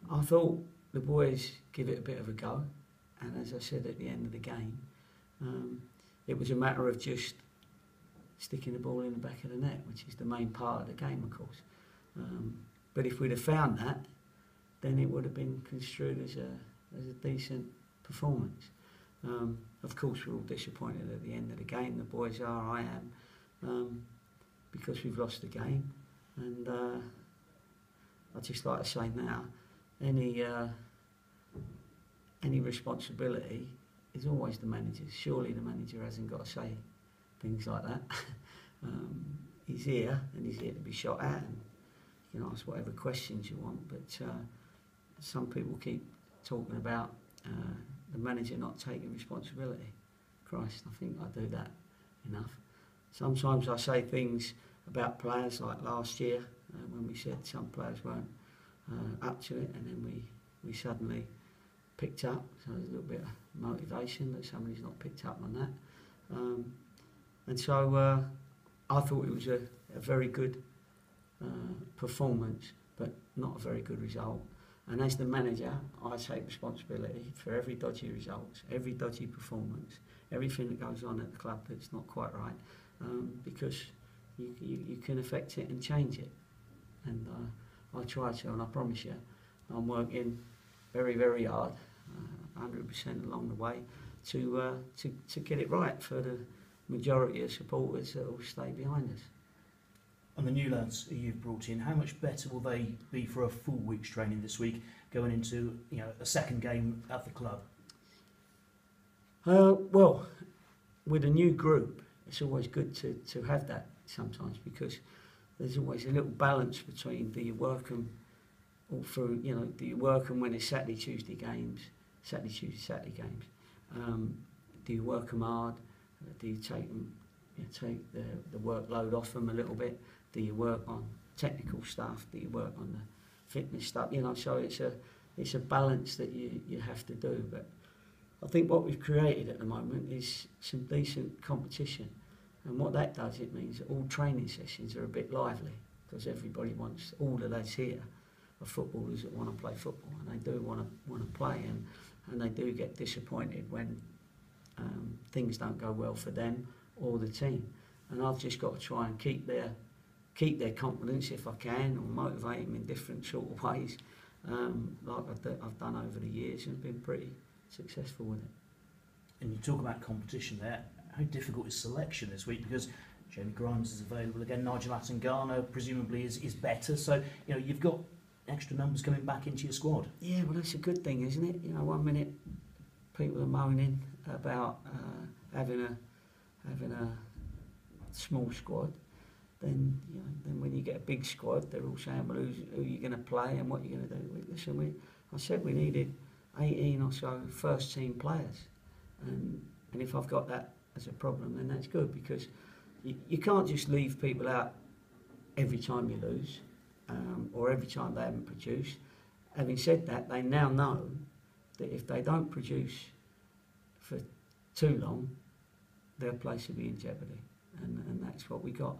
I thought the boys give it a bit of a go, and as I said at the end of the game, it was a matter of just sticking the ball in the back of the net, which is the main part of the game, of course. But if we'd have found that, then it would have been construed as a decent performance. Of course, we're all disappointed at the end of the game. The boys are, I am, because we've lost the game. And I'd just like to say now, any responsibility is always the manager's. Surely the manager hasn't got to say things like that. He's here, and he's here to be shot at, and you can ask whatever questions you want, but some people keep talking about the manager not taking responsibility. Christ, I think I do that enough. Sometimes I say things about players, like last year, when we said some players weren't up to it, and then we suddenly picked up. So there's a little bit of motivation that somebody's not picked up on that. And so I thought it was a very good performance, but not a very good result. And as the manager, I take responsibility for every dodgy result, every dodgy performance, everything that goes on at the club that's not quite right, because you can affect it and change it. And I try to, and I promise you, I'm working very, very hard, 100% along the way, to get it right for the majority of supporters that will stay behind us. And the new lads you've brought in, how much better will they be for a full week's training this week, going into a second game at the club? Well, with a new group, it's always good to have that sometimes, because there's always a little balance between do you work them all through, do you work them when it's Saturday, Tuesday games, Saturday, Tuesday, Saturday games? Do you work them hard? Do you take them, take the workload off them a little bit? Do you work on technical stuff? Do you work on the fitness stuff? So it's a balance that you have to do. But I think what we've created at the moment is some decent competition. And what that does, it means that all training sessions are a bit lively, because everybody wants, all the lads here are footballers that want to play football, and they do want to play, and they do get disappointed when things don't go well for them or the team. And I've just got to try and keep their confidence if I can, or motivate them in different sort of ways, like I've done over the years, and been pretty successful with it. And you talk about competition there. How difficult is selection this week? Because Jamie Grimes is available again, Nigel Attengana presumably is better, so you've got extra numbers coming back into your squad. Yeah, well, that's a good thing, isn't it? 1 minute people are moaning about having a small squad, then when you get a big squad, they're all saying, well, who are you going to play and what are you going to do? Listen, I said we needed 18 or so first team players, and if I've got that as a problem, then that's good, because you can't just leave people out every time you lose, or every time they haven't produced. Having said that, they now know that if they don't produce for too long, their place will be in jeopardy, and that's what we got.